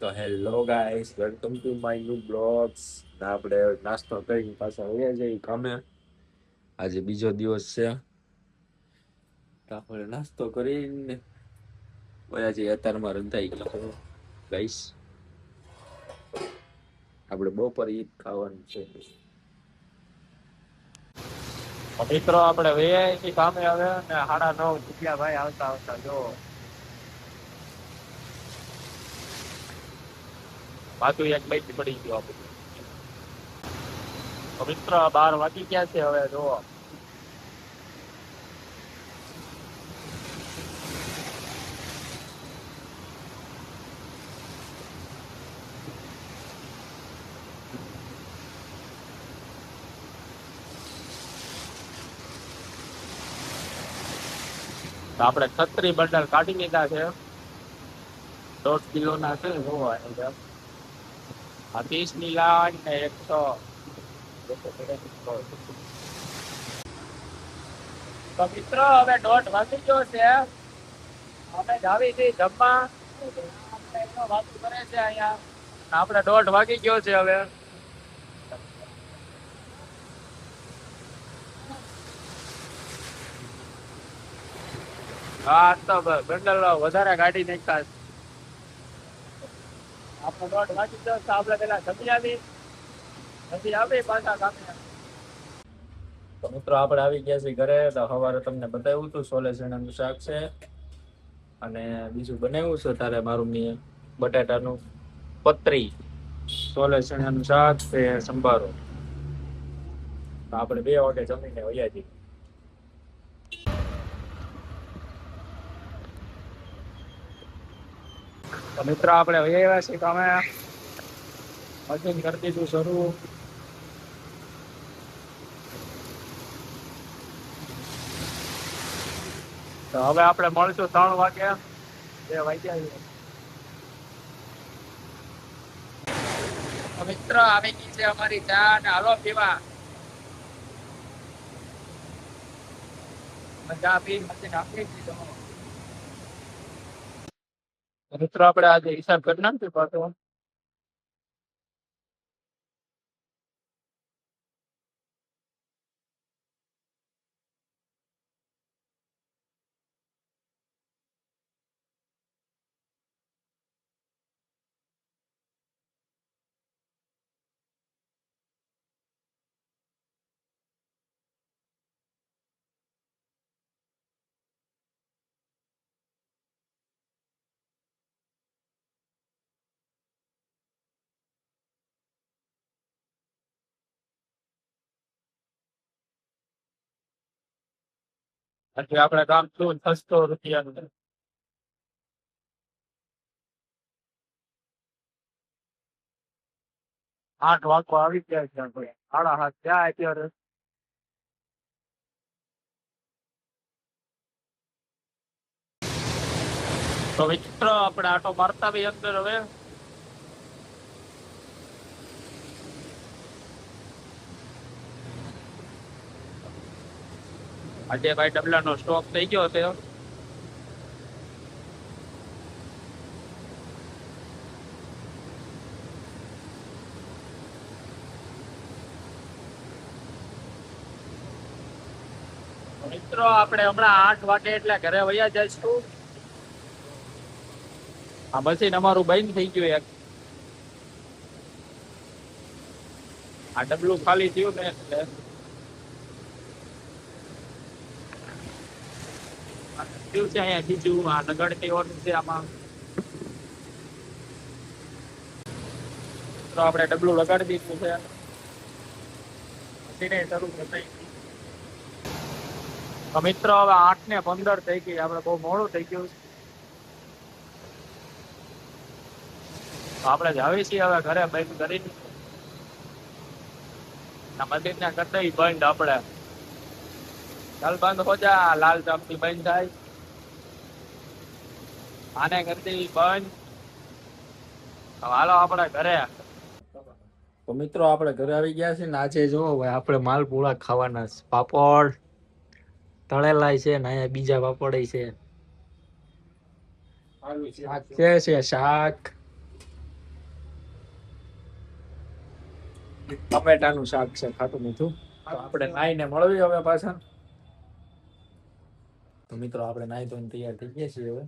તો hello guys, welcome to my new blogs. આપણે નાસ્તો કરીને પાછા વયા જઈએ કામે. આજે બીજો દિવસ છે, તો આપણે નાસ્તો કરીને વયા જઈએ. અત્યારમાં રંધાઈ ગયો ગાઈસ. આપણે બપોર ઈદ ખાવાનું છે. મિત્રો આપણે વયા છીએ કામે હવે, ને 9:30 થયા ભાઈ. આવતા આવતા જો પાછું એક બાઈક પડી ગયો આપણે. તો મિત્ર 12 વાગી ગયા છે હવે. જો આપણે 36 બંડલ કાઢી લીધા છે. 1.5 કિલોના છે. જોવા આ 30 ની લાઈન ને 100. તો મિત્રો હવે 1:30 વાગી ગયો છે. અમે જાવી છીએ જમવા. આપણે એનો વાતો કરે છે અહીંયા. આપણે 1:30 વાગી ગયો છે હવે. હા, તો બંડલ વધારે ગાડી નાખ્યા. આપણે 1:30 વાગી ગયો તો આપણે પેલા જમી આવી પાછા કામે. તો મિત્રો આપણે આવી ગયા છીએ ઘરે. તો સવારે તમને બતાવ્યું હતું છોલે ચણાનું શાક છે, અને બીજું બનાવ્યું છે તારે મારું મેં બટાટાનું પતરી, છોલે ચણાનું શાક છે, સંભારો. તો આપણે 2 વાગે જમીને વયા જઈએ. તો મિત્રો આપણે વયા આવ્યા છીએ કામે. મશીન કરી દીધું શરૂ. તો હવે આપણે મળશું 3 વાગે. 2 વાગ્યા. મિત્ર આવી ગઈ છે અમારી ચા, ને હાલો પીવા. ચા પી મશીન આપી દીધો. મિત્રો આપણે આજે હિસાબ કરી નાખ્યો પાછો. એટલે આપણે કામ શું 600 રૂપિયાનું. 8 વાગવા આવી ગયા છે આપણે. 7:30 થયા અત્યારે. તો મિત્ર આપણે આટો મારતા બી અંદર હવે. આજે ભાઈ ડબલાનો સ્ટોક થઈ ગયો છે. મિત્રો આપણે હમણાં 8 વાગે એટલે ઘરે વયા જઈશું. આ મશીન અમારું બંધ થઈ ગયું એક. આ ડબલું ખાલી થયું ને એટલે થયું છે. અહીંયા બીજું આ નગડતીઓનું છે આમાં. તો આપણે ડબલું લગાડી દીધું છે. મશીને શરૂ થઈ. તો મિત્રો હવે 8:15 થઈ ગઈ. આપણે બહુ મોડું થઈ ગયું. આપણે જાવી છીએ હવે ઘરે બંધ કરીને. મશીન ને કરી દઈ બંધ આપણે. ચાલ બંધ હો જા. લાલ ચમચી બંધ થાય. આને કરી દઈ બંધ. હાલો આપણે ઘરે. તો મિત્રો આપણે ઘરે આવી ગયા છે ને આજે જો આપણે માલપુડા ખાવાના છે. પાપડ તળેલાય છે ને અહીંયા બીજા પાપડ છે. શાક છે શાક. ટમેટાનું શાક છે, ખાટું મીઠું. તો આપણે નાઈને મળવી હવે પાછા. તો મિત્રો આપણે નાઈ ધોઈને તૈયાર થઈ ગયા છીએ હવે.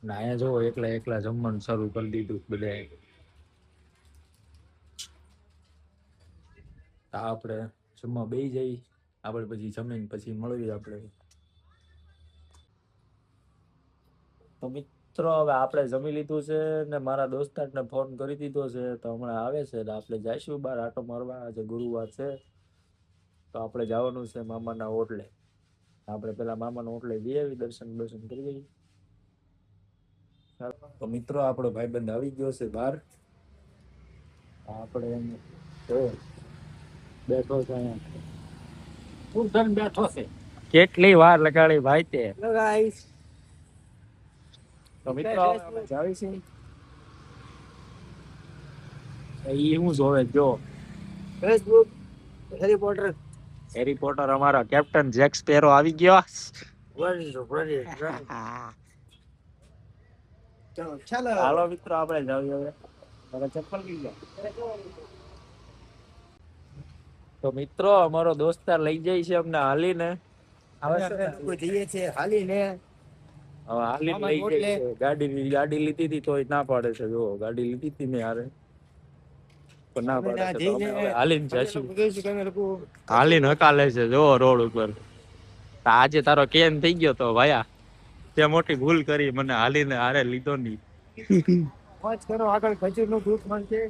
નાયા જો એકલા એકલા જમવાનું શરૂ કરી દીધું બધાએ. આપણે જમવા બેસી જઈ. આપણે પછી જમીન પછી મળવી આપણે. તો મિત્રો હવે આપણે જમી લીધું છે ને મારા દોસ્તારને ફોન કરી દીધો છે, તો હમણાં આવે છે ને આપણે જઈશું બહાર આટો મારવા. આજે ગુરુવાર છે તો આપણે જવાનું છે મામાના ઓટલે. આપણે પેલા મામાના ઓટલે જઈ આવી, દર્શન કરી લઈએ. તો મિત્રો આપણો ભાઈબંધ આવી ગયો છે બહાર. આપણે બેઠો છે અહીંયા. બેઠો છે. કેટલી વાર લગાડી ભાઈ તે. તો મિત્રો જાવી છે. ઈ હું જોવે જો ફેસબુક હેરી પોટર અમારો કેપ્ટન જેક સ્પેરો આવી ગયો. ચાલો હાલો મિત્રો આપણે જાવી હવે. મારા ચપ્પલ લઈ જાઓ. તો મિત્રો અમારો દોસ્તાર લઈ જાય છે અમને હાલીને. જઈએ છે હાલીને. હવે હાલીને લઈ જાય છે. ગાડી લીધી હતી તોય ના પાડે છે. જો ગાડી લીધી હતી મેં હારે પણ ના પાડે છે. તો અમે હાલીને જઈશું. હાલીને હકાલે છે જો રોડ ઉપર. આજે તારો કેમ થઈ ગયો તો ભાયા, તે મોટી ભૂલ કરી, મને હાલીને હારે લીધો નહીં. મોજ કરો, આગળ ખજૂરનું દૂધ મળશે.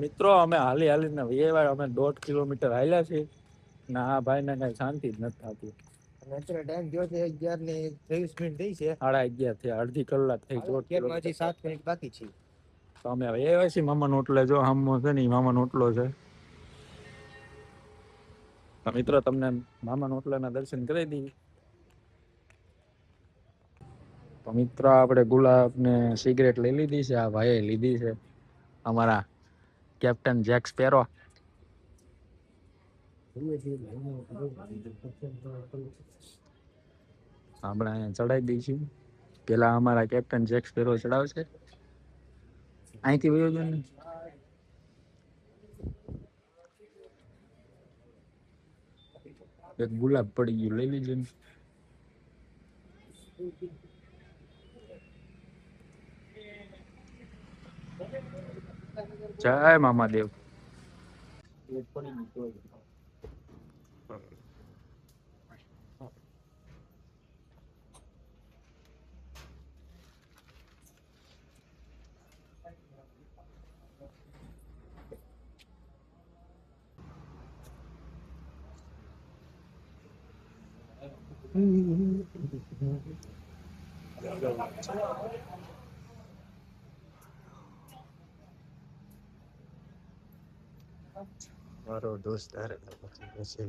મિત્રો અમે હાલીને વેવાય અમે 1.5 કિલોમીટર હાલ્યા છે ને આ ભાઈને કઈ શાંતિ જ નથી થતી. ટાઈમ થયો છે 11:23 થઈ છે. 11:30 થી અડધી કલાક થઈ. 7 મિનિટ બાકી છે. તો અમે હવે આવ્યા છીએ મામાનો ઓટલે. જો હામો છે ને મામાનો ઓટલો છે. તો મિત્રો તમને મામાનો ઓટલાના દર્શન કરી દઈએ. તો મિત્રો આપણે ગુલાબ ને સિગરેટ લઈ લીધી છે. આ ભાઈએ લીધી છે અમારા કેપ્ટન જેક સ્પેરો. આપણે અહીંયા ચડાવી દઈશું. પેલા અમારા કેપ્ટન જેક સ્પેરો ચડાવશે. અહીંથી વયો જો ને. એક ગુલાબ પડી ગયું, લઈ લીધું. જય મામાદેવ. મારો દોસ્તાર છે.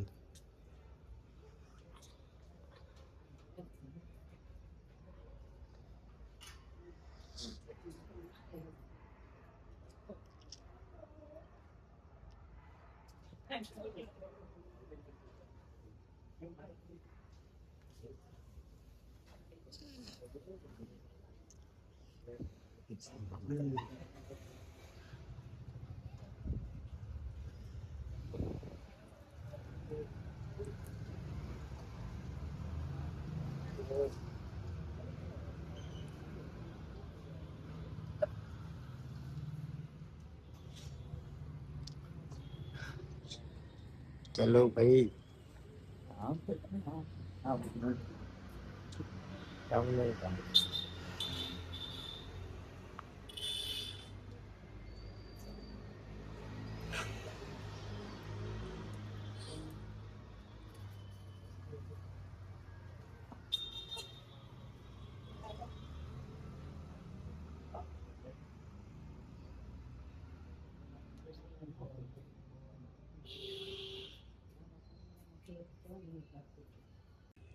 चलो भाई.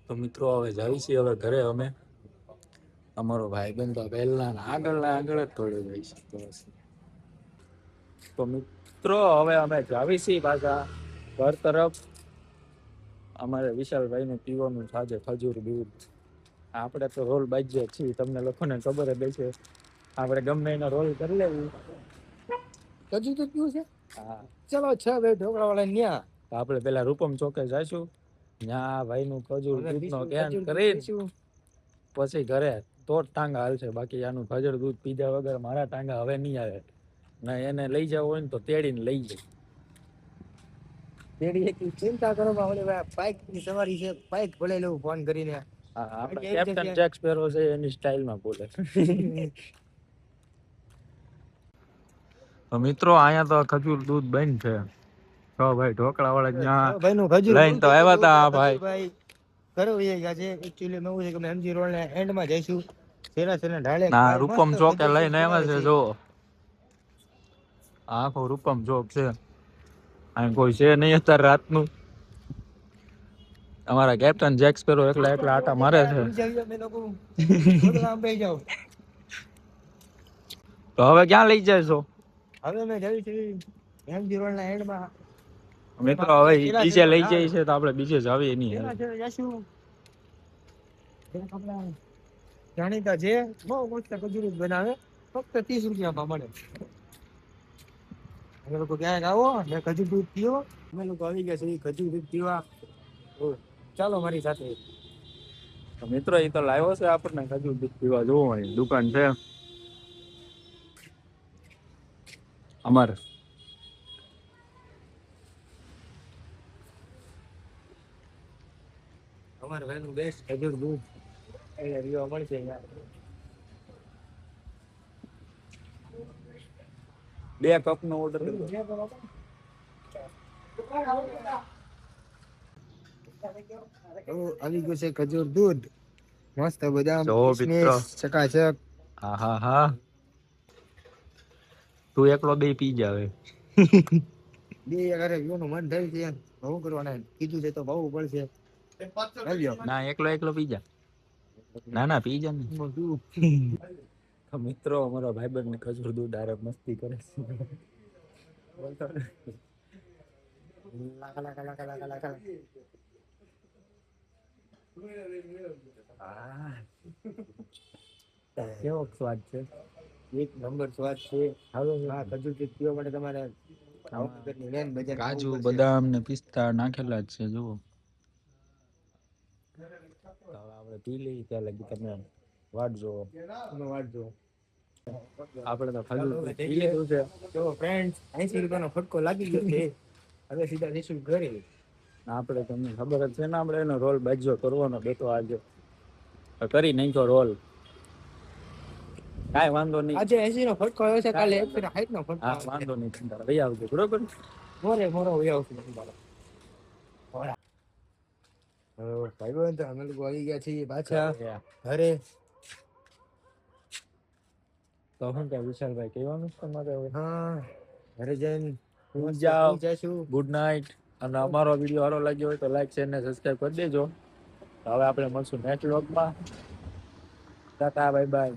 તો મિત્રો હવે જાવી છીએ હવે ઘરે. અમે અમારો ભાઈબંધ તો પહેલા આગળ જ તોડ્યો જાય છે. તો મિત્રો હવે અમે જાવી છીએ પાછા ઘર તરફ. અમારે વિશાલભાઈ ને પીવાનું સાજે ખજૂર દૂધ. આપણે તો રોલ બાજ્યા છીએ, તમને લોકોને ખબર જ છે. આપણે ગમે એનો રોલ કરી લેવું. કજુ તો પીવું છે. હા ચલો છ ભાઈ ઢોકળા વાળા ન્યા તો આપણે પેલા રૂપમ ચોકે જઈશું, ત્યાં ભાઈ નું ખજૂર હવે દૂધ નો પીશું કેન ખજૂર દૂધ કરી પીશું. પછી ઘરે તો જ ટાંગા હાલશે, બાકી આનું ખજૂર દૂધ પીધા વગર મારા ટાંગા હવે નહીં આવે. ના એને લઈ જવું હોય ને તો તેડીને લઈ જાય. તેડી એક ચિંતા કરો માં ઓલે બાઈક ની સવારી છે, બાઈક ભલે લેવું ફોન કરીને. હા આપણે ગાડી આવી કેપ્ટન જશે. જેક સ્પેરો છે એની સ્ટાઇલમાં બોલે. તો મિત્રો અહીંયા તો ખજૂર દૂધ બંધ છે. તો ભાઈ ઢોકળા વાળા ત્યાં ભાઈ નું ખજૂર લઈને દૂધ તો હતું આવ્યા તા ભાઈ. ખજૂરભાઈ ઘરે વહી ગયા છે. એકચ્યુઅલી એવું છે કે અમે એમજી રોડ ને એન્ડ માં જઈશું. સેરા સેરા ઢાળે ના ભાઈ રૂપમ મસ્ત ચોકે ખજૂર દૂધ લઈને આવ્યા બનાવે છે. છે. જો આખો રૂપમ ચોક છે. અહીં કોઈ છે નહીં અત્યારે રાતનું. અમારા કેપ્ટન જેક સ્પેરો એકલા એકલા આટા મારે છે. અમે લોકો થોડું આમ બેસી જાવ. તો હવે ક્યાં લઈ જાય છો હવે અમે જઈ છીએ એમજી રોડ ના એન્ડ માં. મિત્રો? હવે બીજે લઈ જાય છે તો આપણે બીજે જાવીએ નહીં. જાણીતા છે, બહુ મસ્ત ખજૂર બનાવે, ફક્ત 30 રૂપિયામાં મળે. અમે લોકો ક્યાંક આવો ને ખજૂર દૂધ પીવો. અમે લોકો આવી ગયા છે ખજૂર દૂધ પીવા. ચાલો મારી સાથે. મિત્રો એ તો લાવ્યો છે આપણને ખજૂર દૂધ પીવા. જોવો અહીં દુકાન છે અમારે. અમારે ભાઈનું બેસ્ટ ખજૂર દૂધ અહીંયા પીવા મળશે. બે કપ નો ઓર્ડર આવી ગયું છે ખજૂર દૂધ, મસ્ત બદામ કિસમિસ ચકાચક. હા હા હા, તું એકલો બે પી જાવે. બે અરે પીવાનું મન થયું છે, બહુ કરવાના કીધું છે તો બહુ પડશે. ના એકલો એકલો પી જા. ના ના પી જા ને. તો મિત્રો અમારો ભાઈબંધ ને ખજૂર દૂધ આરે મસ્તી કરે છે. કેવો સ્વાદ છે? એક નંબર સ્વાદ છે. હાલો હા, ખજૂર દૂધ પીવા માટે તમારે કાજુ બદામ ને પિસ્તા નાખેલા જ છે. જુઓ આપણે પી લઈએ ત્યાં લગી તમે વાટ જોવો. આપણે તો ખજૂર પી લીધું છે. તો ફ્રેન્ડ્સ 80 રૂપિયાનો ફટકો લાગી ગયો છે. હવે સીધા જઈશું ઘરે. આપણે તમને ખબર જ છે ને, આપણે એનો રોલ બાજ્યો કરવાનો બેઠો આજે કરી નાખ્યો રોલ. કાંઈ વાંધો નહીં. આજે 80 નો ફટકો આવ્યો છે, કાલે 160 નો ફટકો. હા વાંધો નહીં, ચિંતા લઈ આવજો બરોબર. મોરે વહી આવશું. ભાઈબંધ અમે લોકો આવી ગયા છીએ પાછા ઘરે. તો શું કે વિશાલભાઈ કહેવાનું છે તમારે હવે? હા, ઘરે જઈને જાઓ. જઈશું. Good night. અને અમારો વિડીયો સારો લાગ્યો હોય તો લાઈક શેર ને સબસ્ક્રાઈબ કરી દેજો. હવે આપણે મળશું નેક્સ્ટ વ્લોગમાં. Tata bye bye.